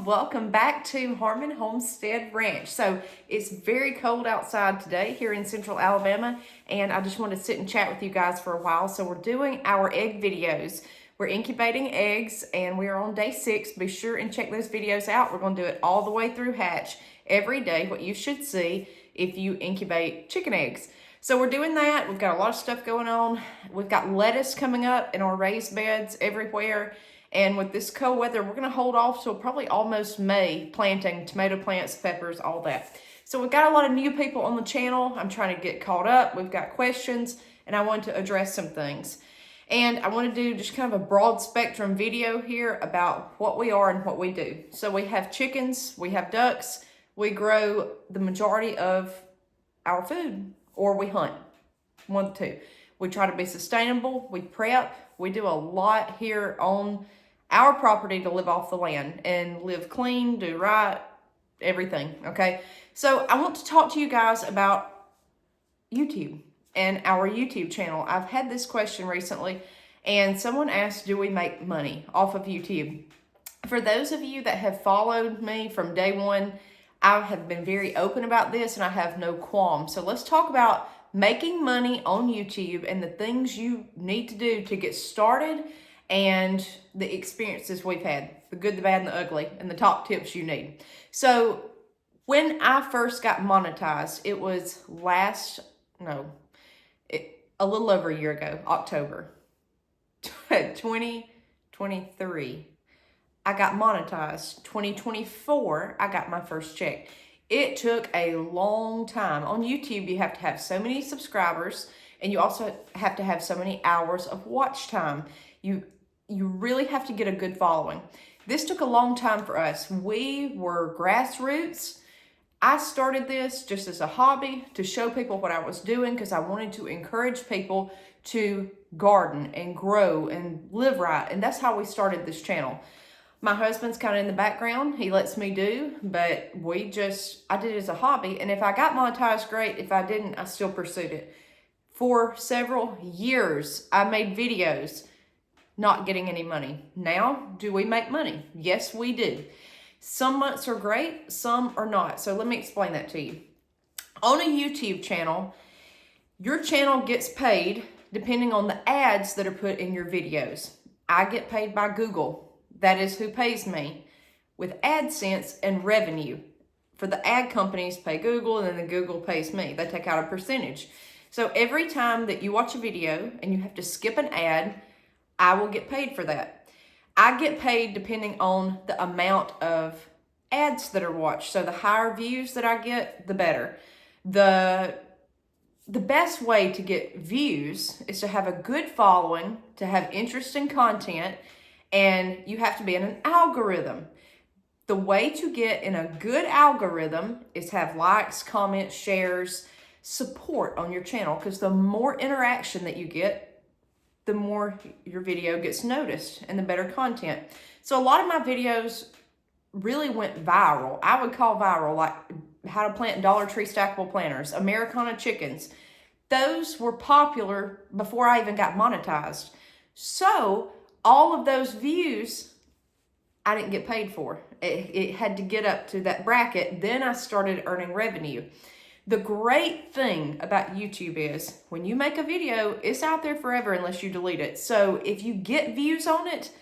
welcome back to Harmon Homestead Ranch. So it's very cold outside today here in central Alabama, and I just want to sit and chat with you guys for a while. So we're doing our egg videos. We're incubating eggs and we are on day 6. Be sure and check those videos out. We're going to do it all the way through hatch every day, what you should see if you incubate chicken eggs. So we're doing that. We've got a lot of stuff going on. We've got lettuce coming up in our raised beds everywhere. And with this cold weather, we're going to hold off till probably almost May planting tomato plants, peppers, all that. So we've got a lot of new people on the channel. I'm trying to get caught up. We've got questions and I want to address some things. And I want to do just kind of a broad spectrum video here about what we are and what we do. So we have chickens, we have ducks, we grow the majority of our food, or we hunt, one of the two. We try to be sustainable, we prep, we do a lot here on our property to live off the land and live clean, do right, everything, okay? So I want to talk to you guys about YouTube and our YouTube channel. I've had this question recently and someone asked, do we make money off of YouTube? For those of you that have followed me from day one, I have been very open about this and I have no qualm. So let's talk about making money on YouTube and the things you need to do to get started and the experiences we've had, the good, the bad, and the ugly, and the top tips you need. So when I first got monetized, it was a little over a year ago, October 2023. I got monetized. 2024, I got my first check. It took a long time. On YouTube, you have to have so many subscribers, and you also have to have so many hours of watch time. You really have to get a good following. This took a long time for us. We were grassroots. I started this just as a hobby to show people what I was doing because I wanted to encourage people to garden and grow and live right. And that's how we started this channel. My husband's kind of in the background. He lets me do, but I did it as a hobby. And if I got monetized, great. If I didn't, I still pursued it. For several years, I made videos not getting any money. Now, do we make money? Yes, we do. Some months are great, some are not. So let me explain that to you. On a YouTube channel, your channel gets paid depending on the ads that are put in your videos. I get paid by Google. That is who pays me with AdSense and revenue. For the ad companies pay Google and then the Google pays me. They take out a percentage. So every time that you watch a video and you have to skip an ad, I will get paid for that. I get paid depending on the amount of ads that are watched. So the higher views that I get, the better. The best way to get views is to have a good following, to have interesting content, and you have to be in an algorithm. The way to get in a good algorithm is have likes, comments, shares, support on your channel, because the more interaction that you get, the more your video gets noticed and the better content. So a lot of my videos really went viral. I would call viral, like how to plant Dollar Tree stackable planters, Americana chickens. Those were popular before I even got monetized. So all of those views, I didn't get paid for. It had to get up to that bracket. Then I started earning revenue. The great thing about YouTube is when you make a video, it's out there forever unless you delete it. So if you get views on it,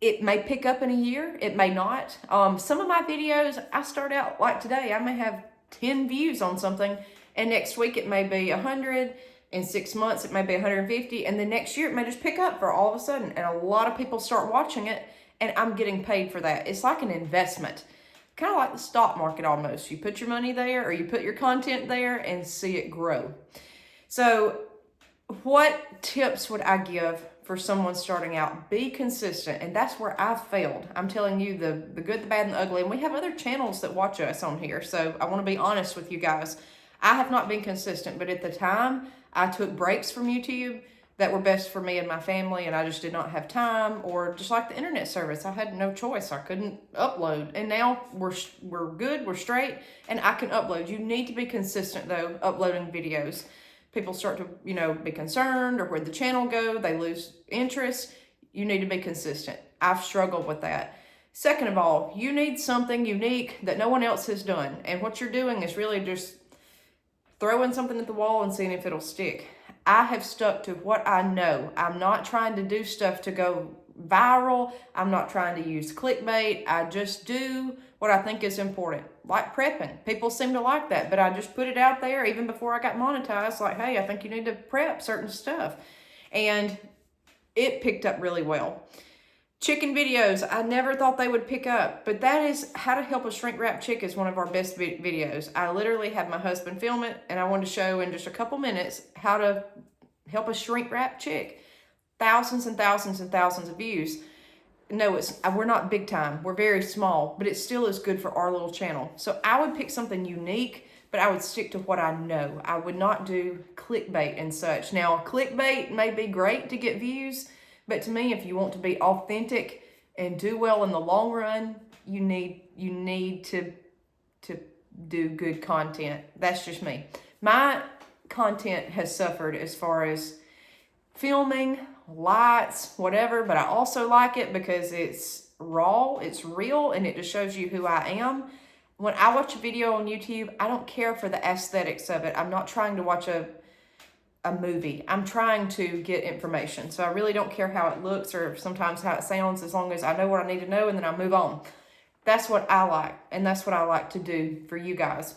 it may pick up in a year, it may not. Some of my videos, I start out like today, I may have 10 views on something, and next week it may be 100, in 6 months it may be 150, and then next year it may just pick up for all of a sudden, and a lot of people start watching it, and I'm getting paid for that. It's like an investment. Kind of like the stock market almost. You put your money there or you put your content there and see it grow. So what tips would I give for someone starting out? Be consistent. And that's where I've failed. I'm telling you the good, the bad, and the ugly. And we have other channels that watch us on here. So I want to be honest with you guys. I have not been consistent, but at the time I took breaks from YouTube that were best for me and my family, and I just did not have time, or just like the internet service, I had no choice. I couldn't upload, and now we're good, we're straight, and I can upload. You need to be consistent though, uploading videos. People start to, be concerned, or where'd the channel go, they lose interest. You need to be consistent. I've struggled with that. Second of all, you need something unique that no one else has done. And what you're doing is really just throwing something at the wall and seeing if it'll stick. I have stuck to what I know. I'm not trying to do stuff to go viral. I'm not trying to use clickbait. I just do what I think is important, like prepping. People seem to like that, but I just put it out there even before I got monetized, like, hey, I think you need to prep certain stuff. And it picked up really well. Chicken videos, I never thought they would pick up, but that is how to help a shrink wrap chick is one of our best videos. I literally had my husband film it, and I wanted to show in just a couple minutes how to help a shrink wrap chick. Thousands and thousands and thousands of views. No, we're not big time. We're very small, but it still is good for our little channel. So I would pick something unique, but I would stick to what I know. I would not do clickbait and such. Now, clickbait may be great to get views, but to me, if you want to be authentic and do well in the long run, you need to do good content. That's just me. My content has suffered as far as filming, lights, whatever, but I also like it because it's raw, it's real, and it just shows you who I am. When I watch a video on YouTube, I don't care for the aesthetics of it. I'm not trying to watch a movie. I'm trying to get information. So I really don't care how it looks or sometimes how it sounds, as long as I know what I need to know and then I move on. That's what I like, and that's what I like to do for you guys.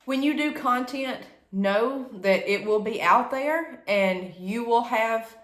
When you do content, know that it will be out there and you will have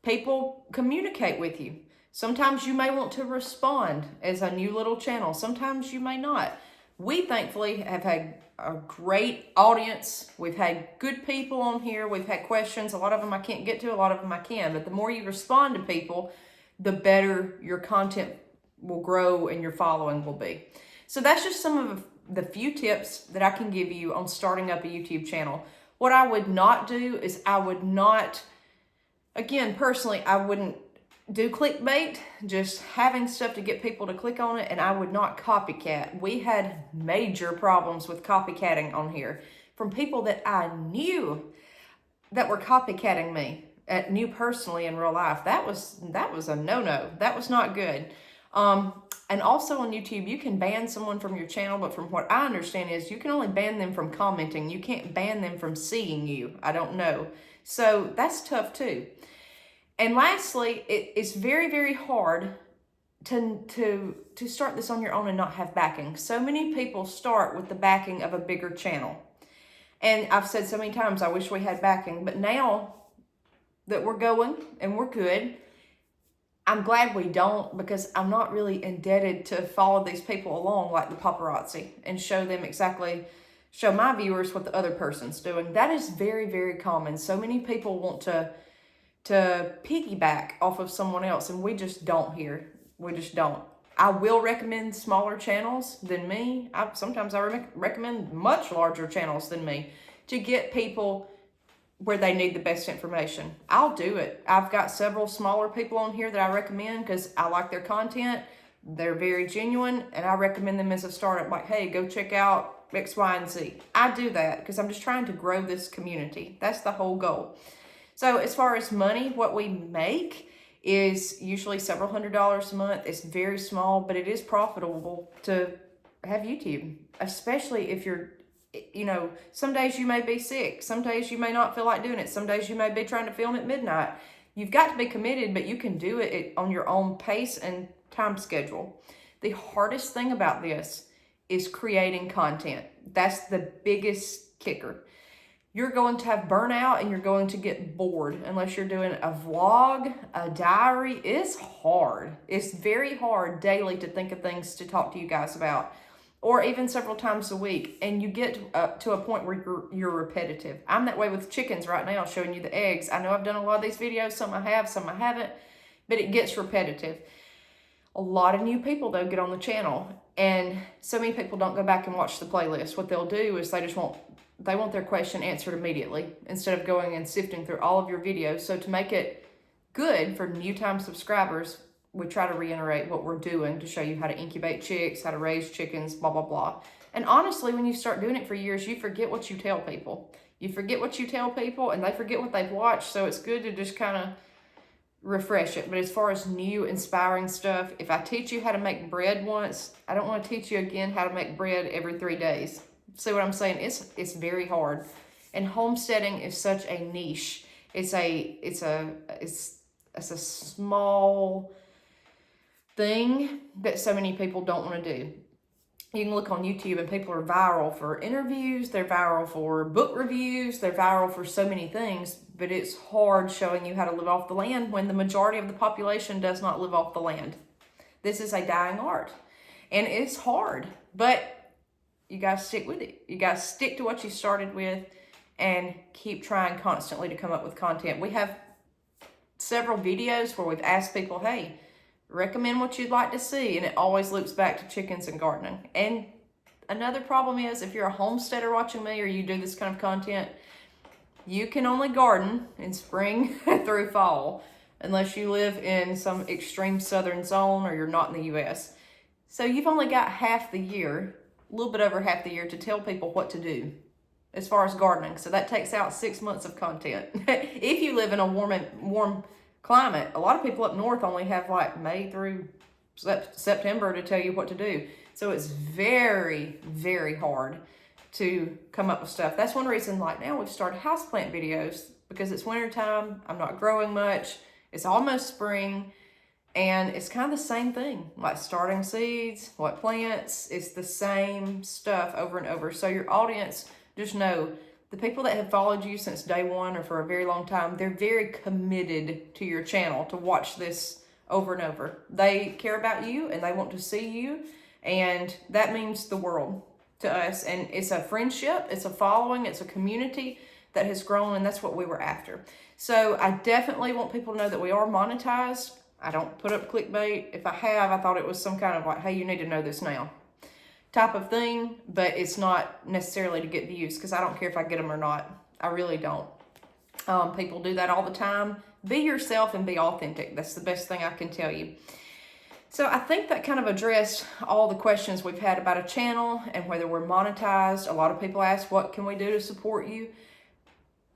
people communicate with you. Sometimes you may want to respond as a new little channel. Sometimes you may not. We thankfully have had a great audience. We've had good people on here. We've had questions. A lot of them I can't get to, a lot of them I can. But the more you respond to people, the better your content will grow and your following will be. So that's just some of the few tips that I can give you on starting up a YouTube channel. What I would not do is I would not, again, personally, I wouldn't do clickbait, just having stuff to get people to click on it, and I would not copycat. We had major problems with copycatting on here from people that I knew that were copycatting me, knew personally in real life. That was a no-no. That was not good. And also on YouTube, you can ban someone from your channel, but from what I understand is you can only ban them from commenting. You can't ban them from seeing you. I don't know. So that's tough too. And lastly, it's very, very hard to start this on your own and not have backing. So many people start with the backing of a bigger channel. And I've said so many times, I wish we had backing. But now that we're going and we're good, I'm glad we don't, because I'm not really indebted to follow these people along like the paparazzi and show my viewers what the other person's doing. That is very, very common. So many people want to piggyback off of someone else, and we just don't here. We just don't. I will recommend smaller channels than me. Sometimes I recommend much larger channels than me to get people where they need the best information. I'll do it. I've got several smaller people on here that I recommend because I like their content. They're very genuine, and I recommend them as a startup. Like, hey, go check out X, Y, and Z. I do that because I'm just trying to grow this community. That's the whole goal. So as far as money, what we make is usually several $100s a month. It's very small, but it is profitable to have YouTube, especially if you're, some days you may be sick. Some days you may not feel like doing it. Some days you may be trying to film at midnight. You've got to be committed, but you can do it on your own pace and time schedule. The hardest thing about this is creating content. That's the biggest kicker. You're going to have burnout and you're going to get bored unless you're doing a vlog, a diary. It's hard. It's very hard daily to think of things to talk to you guys about, or even several times a week. And you get to a point where you're repetitive. I'm that way with chickens right now, showing you the eggs. I know I've done a lot of these videos. Some I have, some I haven't, but it gets repetitive. A lot of new people, though, get on the channel, and so many people don't go back and watch the playlist. What they'll do is they want their question answered immediately instead of going and sifting through all of your videos. So to make it good for new time subscribers, we try to reiterate what we're doing to show you how to incubate chicks, how to raise chickens, blah, blah, blah. And honestly, when you start doing it for years, you forget what you tell people. You forget what you tell people, and they forget what they've watched. So it's good to just kind of refresh it. But as far as new inspiring stuff, if I teach you how to make bread once, I don't want to teach you again how to make bread every 3 days. See what I'm saying? It's very hard. And homesteading is such a niche. It's a small thing that so many people don't want to do. You can look on YouTube and people are viral for interviews, they're viral for book reviews, they're viral for so many things, but it's hard showing you how to live off the land when the majority of the population does not live off the land. This is a dying art, and it's hard, but you guys stick with it. You guys stick to what you started with and keep trying constantly to come up with content. We have several videos where we've asked people, hey, recommend what you'd like to see, and it always loops back to chickens and gardening. And another problem is, if you're a homesteader watching me or you do this kind of content, you can only garden in spring through fall unless you live in some extreme southern zone or you're not in the US. So you've only got half the year, a little bit over half the year, to tell people what to do as far as gardening. So that takes out 6 months of content. If you live in a warm climate, a lot of people up north only have like May through September to tell you what to do. So it's very, very hard to come up with stuff. That's one reason, like now, we've started houseplant videos, because it's winter time. I'm not growing much. It's almost spring, and it's kind of the same thing, like starting seeds, what plants. It's the same stuff over and over. So your audience, just know, the people that have followed you since day one or for a very long time, they're very committed to your channel to watch this over and over. They care about you and they want to see you, and that means the world to us. And it's a friendship, it's a following, it's a community that has grown, and that's what we were after. So I definitely want people to know that we are monetized. I don't put up clickbait. If I have, I thought it was some kind of like, hey, you need to know this now type of thing, but it's not necessarily to get views, because I don't care if I get them or not. I really don't. People do that all the time. Be yourself and be authentic. That's the best thing I can tell you. So I think that kind of addressed all the questions we've had about a channel and whether we're monetized. A lot of people ask, what can we do to support you?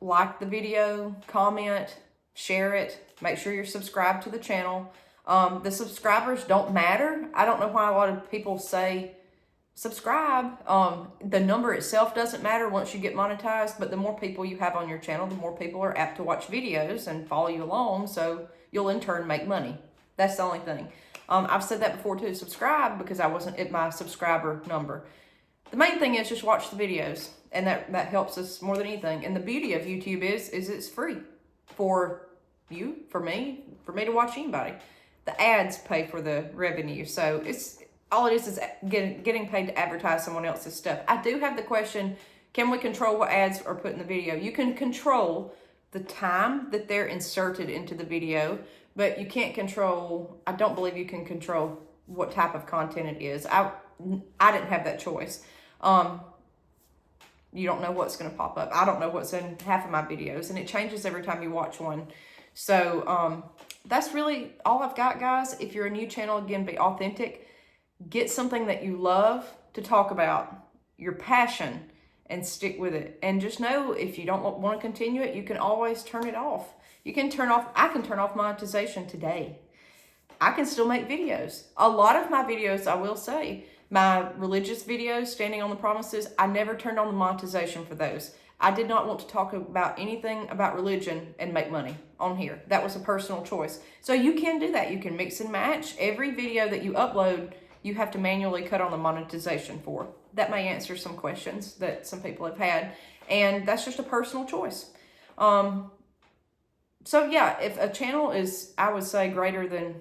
Like the video, comment, share it. Make sure you're subscribed to the channel. The subscribers don't matter. I don't know why a lot of people say subscribe. The number itself doesn't matter once you get monetized, but the more people you have on your channel, the more people are apt to watch videos and follow you along, so you'll in turn make money. That's the only thing. I've said that before too, subscribe, because I wasn't at my subscriber number. The main thing is just watch the videos, and that helps us more than anything. And the beauty of YouTube is it's free for you, for me to watch anybody. The ads pay for the revenue, so it's all it is getting paid to advertise someone else's stuff. I do have the question, can we control what ads are put in the video? You can control the time that they're inserted into the video, but you can't control, I don't believe you can control what type of content it is. I didn't have that choice. You don't know what's going to pop up. I don't know what's in half of my videos, and it changes every time you watch one. So that's really all I've got, guys. If you're a new channel, again, be authentic. Get something that you love to talk about, your passion, and stick with it. And just know, if you don't want to continue it, you can always turn it off. I can turn off monetization today. I can still make videos. A lot of my videos, I will say, my religious videos, Standing on the Promises, I never turned on the monetization for those. I did not want to talk about anything about religion and make money on here. That was a personal choice. So you can do that. You can mix and match. Every video that you upload, you have to manually cut on the monetization for. That may answer some questions that some people have had, and that's just a personal choice. So yeah, if a channel is, I would say, greater than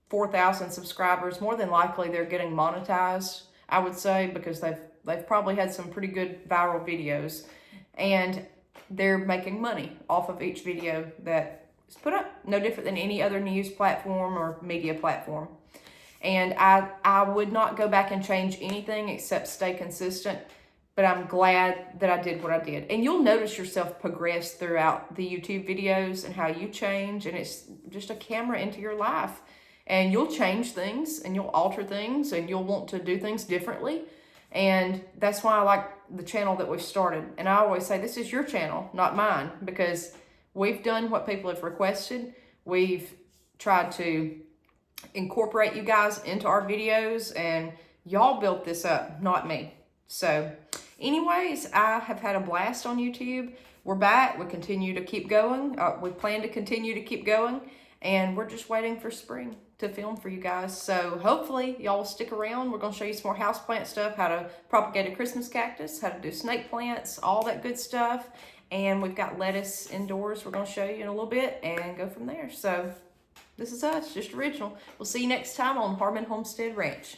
4,000 subscribers, more than likely they're getting monetized, I would say, because they've probably had some pretty good viral videos, and they're making money off of each video that is put up. No different than any other news platform or media platform. And I would not go back and change anything except stay consistent, but I'm glad that I did what I did. And you'll notice yourself progress throughout the YouTube videos and how you change, and it's just a camera into your life. And you'll change things and you'll alter things and you'll want to do things differently. And that's why I like the channel that we've started. And I always say, this is your channel, not mine, because we've done what people have requested. We've tried to incorporate you guys into our videos, and y'all built this up, not me. So anyways, I have had a blast on YouTube. We're back. We continue to keep going. We plan to continue to keep going, and we're just waiting for spring to film for you guys. So hopefully y'all will stick around. We're going to show you some more houseplant stuff, how to propagate a Christmas cactus, how to do snake plants, all that good stuff. And we've got lettuce indoors we're going to show you in a little bit and go from there. So this is us, just original. We'll see you next time on Harmon Homestead Ranch.